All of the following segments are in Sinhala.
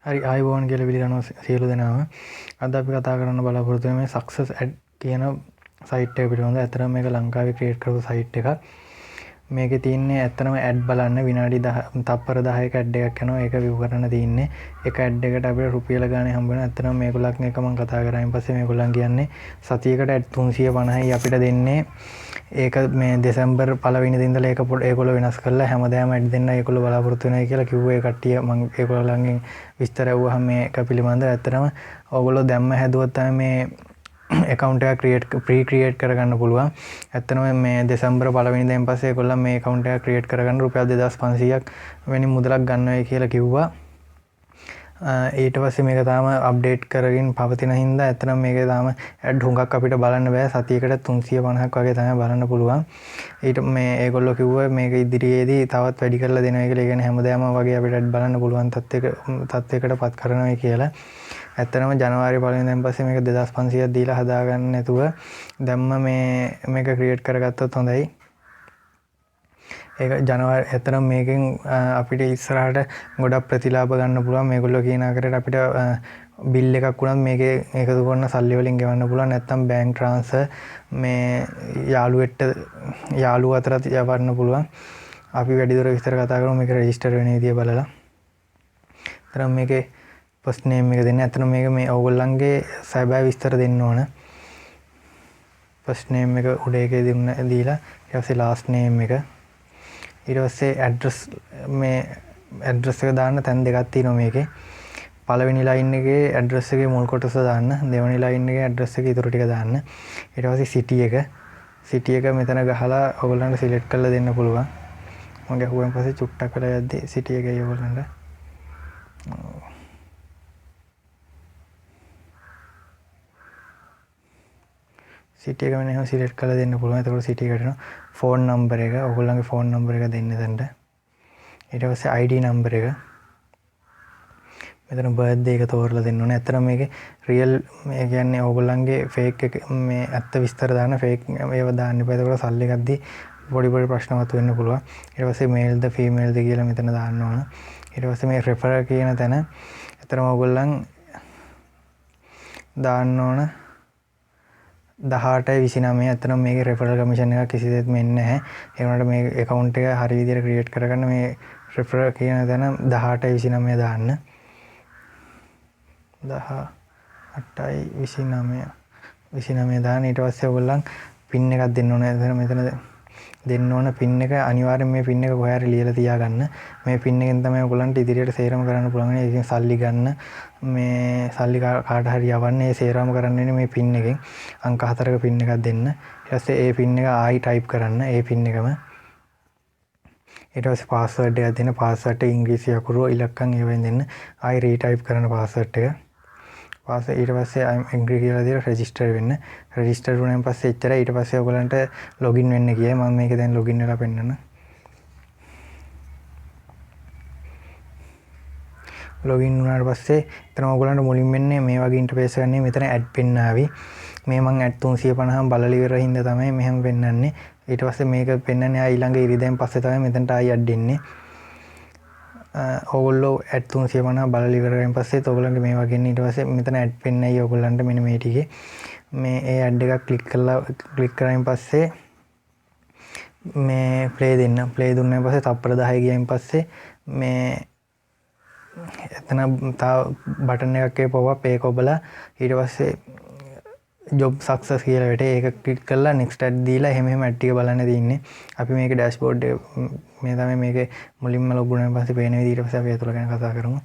හරි ආයුබෝවන් කියලා පිළිගන්නවා සියලු දෙනාම. අද අපි කතා කරන්න බලාපොරොත්තු වෙන්නේ මේ සක්සස් ඇඩ් කියන සයිට් එක පිළිබඳව. ඇත්තටම මේක ලංකාවේ ක්‍රියේට් කරපු සයිට් එකක්. මේකේ තියෙන්නේ ඇත්තටම ඇඩ් බලන්න විනාඩි 10 තප්පර 10ක ඇඩ් එකක් යනවා. ඒක විව් කරන්න තියෙන්නේ. එක ඇඩ් එකට අපිට රුපියල ගානේ හම්බ වෙනවා. ඇත්තටම මේගොල්ලන් එක මම කතා කරායින් පස්සේ මේගොල්ලන් කියන්නේ සතියකට ඇඩ් 350යි අපිට දෙන්නේ. ඒක මේ දෙසැම්බර් පළවෙනි දින ඉඳලා ඒගොල්ලෝ වෙනස් කරලා හැමදාම ඇඩ් දෙන්න ඒගොල්ලෝ බලාපොරොත්තු වෙනවා කියලා කිව්වේ කට්ටිය. මම ඒගොල්ලන්ගෙන් විස්තර අහුවහම මේක පිළිබඳව ඇත්තටම ඕගොල්ලෝ දැම්ම හැදුවොත් තමයි මේ account එක ක්‍රියේට් කරගන්න පුළුවන්. ඇත්තටම මේ දෙසැම්බර් පළවෙනි දිනෙන් පස්සේ ඒගොල්ලන් මේ account එක ක්‍රියේට් කරගන්න රුපියල් 2500ක් වෙනි මුදලක් ගන්නවා කියලා කිව්වා. ඊට පස්සේ මේක තාම අප්ඩේට් කරගෙන පවතින හින්දා ඇත්තටම මේකේ තාම ඇඩ් හුඟක් අපිට බලන්න බෑ. සතියකට 350ක් වගේ තමයි බලන්න පුළුවන්. ඊට මේ ඒගොල්ලෝ කිව්වා මේක ඉදිරියේදී තවත් වැඩි කරලා දෙනවා කියලා. ඒ කියන්නේ හැමදාම වගේ අපිට ඇඩ් බලන්න පුළුවන් තත්යකටපත් කරනවා කියලා. ඇත්තටම ජනවාරි පළවෙනි දිනෙන් පස්සේ මේක 2500ක් දීලා හදාගන්න නැතුව දැම්ම මේක ක්‍රියේට් කරගත්තොත් හොඳයි. ඒක ජනවාරි ඇත්තටම මේකෙන් අපිට ඉස්සරහට ගොඩක් ප්‍රතිලාභ ගන්න පුළුවන්. මේගොල්ලෝ කියන ආකාරයට අපිට බිල් එකක් වුණත් මේකේ එකතු කරන සල්ලි වලින් ගෙවන්න පුළුවන්. නැත්නම් බැංක් ට්‍රාන්ස්ෆර් මේ යාළුවෝ අතරත් යවන්න පුළුවන්. අපි වැඩිදුර විස්තර කතා කරමු මේක රෙජිස්ටර් වෙන විදිය බලලා. ඇත්තටම මේකේ ෆස්ට් නේම් එක දෙන්න. ඇත්තටම මේක මේ ඕගොල්ලන්ගේ සැබෑ විස්තර දෙන්න ඕන. ෆස්ට් නේම් එක උඩ එකේ දීලා ඊට පස්සේ ලාස්ට් නේම් එක ඊට පස්සේ ඇඩ්‍රස් එක දාන්න තැන් දෙකක් තියෙනවා මේකේ. පළවෙනි ලයින් එකේ ඇඩ්‍රස් එකේ මුල් කොටස දාන්න. දෙවෙනි ලයින් එකේ ඇඩ්‍රස් එකේ ඉතුරු ටික දාන්න. ඊට පස්සේ සිටි එක මෙතන ගහලා ඔයගොල්ලන්ට සිලෙක්ට් කරලා දෙන්න පුළුවන්. මම ගහුවෙන් පස්සේ චුට්ටක් කරලා යද්දි සිටි එකේ ඔයගොල්ලන්ට සිටි එක මෙන්න එහෙම සිලෙක්ට් කරලා දෙන්න පුළුවන්. එතකොට සිටි එකට එනවා. ෆෝන් නම්බර් එක ඔයගොල්ලන්ගේ ෆෝන් නම්බර් එක දෙන්න එතනට. ඊට පස්සේ ID නම්බර් එක. මෙතන බර්ත්ඩේ එක තෝරලා දෙන්න ඕනේ. ඇත්තටම මේකේ රියල් මේ කියන්නේ ඔයගොල්ලන්ගේ ෆේක් එක මේ ඇත්ත විස්තර දාන්න ෆේක් ඒවා දාන්න එපා. එතකොට සල්ලි ගද්දි පොඩි ප්‍රශ්න මතුවෙන්න පුළුවන්. ඊට පස්සේ මේල්ද ෆීමේල්ද කියලා මෙතන දාන්න ඕන. ඊට පස්සේ මේ රෙෆරර් කියන තැන ඇත්තටම ඔයගොල්ලන් දාන්න ඕන 1829. ඇත්තටම මේකේ රෙෆරල් කමිෂන් එකක් කිසිසේත් මෙන්නේ නැහැ. ඒ වුණාට මේ account එක හරි විදිහට ක්‍රියේට් කරගන්න මේ රෙෆරල් කියන තැන 1829 දාන්න. 1829 දාන්න. ඊට පස්සේ ඔයගොල්ලන් පින් එකක් දෙන්න ඕනේ. මෙතන දෙන්න ඕන පින් එක අනිවාර්යෙන් මේ පින් එක කොහේ හරි ලියලා තියාගන්න. මේ පින් එකෙන් තමයි ඔයගොල්ලන්ට ඉදිරියට සේරම කරන්න පුළුවන්. ඒකෙන් සල්ලි ගන්න මේ සල්ලි කාට හරි යවන්නේ සේරම කරන්න වෙන්නේ මේ පින් එකෙන්. අංක 4ක පින් එකක් දෙන්න. ඊට පස්සේ ඒ පින් එක ආයි ටයිප් කරන්න. ඒ පින් එකම ඊට පස්සේ පාස්වර්ඩ් එකක් දෙන්න. පාස්වර්ඩ් එක ඉංග්‍රීසි අකුරු ඉලක්කම් ඒවෙන් දෙන්න. ආයි රීටයිප් කරන්න පාස්වර්ඩ් එක. ඊට පස්සේ ඇග්‍රී කියලා දීලා රෙජිස්ටර් වෙන්න. රෙජිස්ටර් වුණාන් පස්සේ එච්චරයි. ඊට පස්සේ ඔයගලන්ට ලොගින් වෙන්න කියයි. මම මේක දැන් ලොගින් වෙලා පෙන්නන්න. ලොගින් වුණාට පස්සේ එතන ඔයගලන්ට මුලින් වෙන්නේ මේ වගේ ඉන්ටර්ෆේස් එකක් නේ. මෙතන ඇඩ් පෙන්නාවි. මේ මම ඇඩ් 350න් බලලා ඉවර හින්දා තමයි මෙහෙම පෙන්නන්නේ. ඊට පස්සේ මේක පෙන්නන්නේ ආ ඊළඟ ඉරිදෙන් පස්සේ තමයි මෙතනට ආයි ඇඩ් එන්නේ. ඔයගොල්ලෝ ඇඩ් 350 බලලා ඉවර කරගෙන පස්සේ ඔයගොල්ලන්ට මේ වගේ ඊට පස්සේ මෙතන ඇඩ් පෙන්නයි ඔයගොල්ලන්ට මෙන්න මේ ටිකේ මේ ඒ ඇඩ් එකක් ක්ලික් කරායින් පස්සේ මේ ප්ලේ දෙන්න. ප්ලේ දුන්නාන් පස්සේ තප්පර 10 ගියයින් පස්සේ මේ එතන තව බටන් එකක් ඒ පොප් අප් ඒක ඔබලා ඊට පස්සේ ජොබ් සක්සස් කියලා වැටේ. ඒක ක්ලික් කරලා next ඇඩ් දීලා එහෙම ඇඩ් ටික බලන්න තියෙන්නේ. අපි මේකේ ඩෑෂ්බෝඩ් එක මේ තමයි මේකේ මුලින්ම ලොග් වුණාන් පස්සේ පේන විදිහට ඊට පස්සේ අපි ඒතර ගැන කතා කරමු.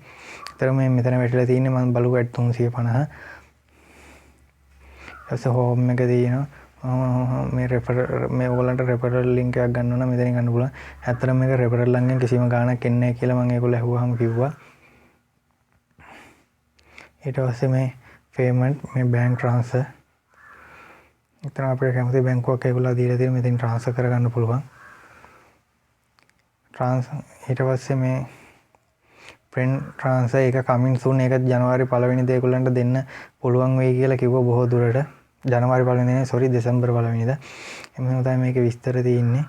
ඒතර මේ මෙතන වැටිලා තියෙන්නේ මම බලුවා ඇඩ් 350. ඊට හෝම් එක තියෙනවා. මේ රෙෆරල් මේ ඔයගොල්ලන්ට රෙෆරල් ලින්ක් එකක් ගන්න ඕන මෙතනින් ගන්න පුළුවන්. ඇත්තටම මේක රෙෆරල් ලින්ක්ෙන් කිසිම ගාණක් එන්නේ නැහැ කියලා මම ඒගොල්ලෝ අහුවාම කිව්වා. ඊට පස්සේ මේ පේමන්ට් මේ බැංක් ට්‍රාන්ස්ෆර් එතන අපිට කැමති බැංකුවක් ඒගොල්ලෝ දීලා තියෙන මෙතෙන් ට්‍රාන්ස්ෆර් කරගන්න පුළුවන්. ඊට පස්සේ මේ ෆ්‍රෙන්ඩ් ට්‍රාන්ස්ෆර් එක කමින් සූන් ඒක ජනවාරි 1 වෙනිදා ඒගොල්ලන්ට දෙන්න පුළුවන් වෙයි කියලා කිව්වා බොහෝ දුරට. ජනවාරි 1 වෙනිදා සෝරි දෙසැම්බර් 1 වෙනිදා. එමෙහෙම තමයි මේකේ විස්තර තියෙන්නේ.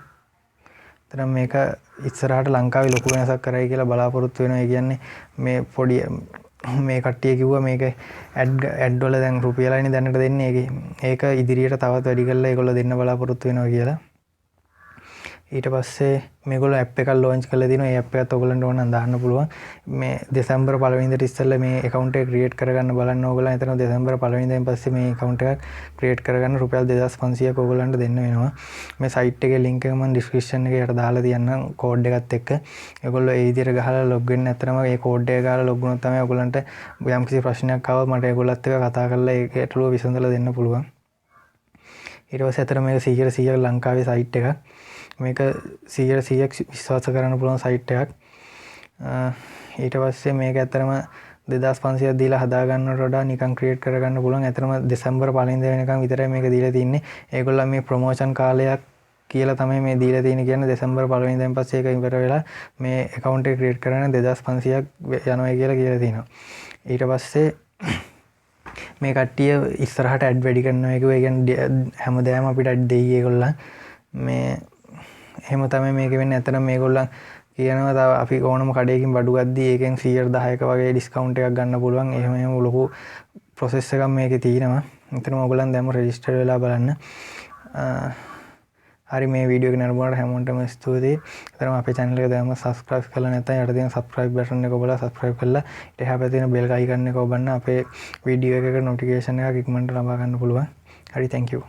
එතන මේක ඉස්සරහට ලංකාවේ ලොකු වෙනසක් කරයි කියලා බලාපොරොත්තු වෙනවා. ඒ කියන්නේ මේ පොඩි මේ කට්ටිය කිව්වා මේක ඇඩ් වල දැන් රුපියලයිනේ දැනට දෙන්නේ. ඒක ඉදිරියට තවත් වැඩි කරලා ඒගොල්ලෝ දෙන්න බලාපොරොත්තු වෙනවා කියලා. ඊට පස්සේ මේගොල්ලෝ ඇප් එකක් ලොන්ච් කරලා දිනවා. ඒ ඇප් එකත් ඔයගොල්ලන්ට ඕන නම් දාන්න පුළුවන්. මේ දෙසැම්බර් 1 වෙනිදාට ඉස්සෙල්ලා මේ account එක create කරගන්න බලන්න ඕගොල්ලෝ. එතන දෙසැම්බර් 1 වෙනිදාන් පස්සේ මේ account එකක් create කරගන්න රුපියල් 2500ක් ඔයගොල්ලන්ට දෙන්න වෙනවා. මේ site එකේ link එක මම description එකේ යට දාලා තියන්නම් code එකත් එක්ක. ඒගොල්ලෝ ඒ විදිහට ගහලා log වෙන්න ඇත්තටම මේ code එක ගහලා log වුණොත් තමයි ඔයගොල්ලන්ට යම් කිසි ප්‍රශ්නයක් ආවොත් මට ඒගොල්ලත් එක්ක කතා කරලා ඒක ගැටලුව විසඳලා දෙන්න පුළුවන්. ඊට පස්සේ අතන මේක 100% ලංකාවේ site එකක්. මේක 100% විශ්වාස කරන්න පුළුවන් සයිට් එකක්. ඊට පස්සේ මේක ඇත්තටම 2500ක් දීලා හදා ගන්නවට වඩා නිකන් ක්‍රියේට් කරගන්න පුළුවන්. ඇත්තටම දෙසැම්බර් 1 වෙනිදා වෙනකන් විතරයි මේක දීලා තින්නේ. ඒගොල්ලෝ මේ ප්‍රොමෝෂන් කාලයක් කියලා තමයි මේ දීලා තියෙන්නේ. කියන්නේ දෙසැම්බර් 1 වෙනිදාන් පස්සේ ඒක ඉවර වෙලා මේ account එක ක්‍රියේට් කරන්න 2500ක් යනවා කියලා තියෙනවා. ඊට පස්සේ මේ කට්ටිය ඉස්සරහට ඇඩ් වැඩි කරනවා කිව්වා. ඒ කියන්නේ හැමදාම අපිට ඇඩ් දෙයි ඒගොල්ලන්. මේ එහෙම තමයි මේක වෙන්නේ. ඇත්තටම මේගොල්ලන් කියනවා තව අපි ඕනම කඩේකින් බඩු ගද්දී ඒකෙන් 110ක වගේ ඩිස්කවුන්ට් එකක් ගන්න පුළුවන්. එහෙම ලොකු ප්‍රොසෙස් එකක් මේකේ තියෙනවා. එතනම ඔයගොල්ලන් දැන්ම රෙජිස්ටර් වෙලා බලන්න. හරි මේ වීඩියෝ එක නරඹුවාට හැමෝටම ස්තුතියි. එතනම අපේ channel එක දැන්ම subscribe කරලා නැත්නම් යට තියෙන subscribe button එක ඔබලා subscribe කරලා ඊට එහා පැත්තේ තියෙන bell icon එක ඔබන්න අපේ වීඩියෝ එකක notification එකක් ඉක්මනට ලබා ගන්න පුළුවන්. හරි thank you.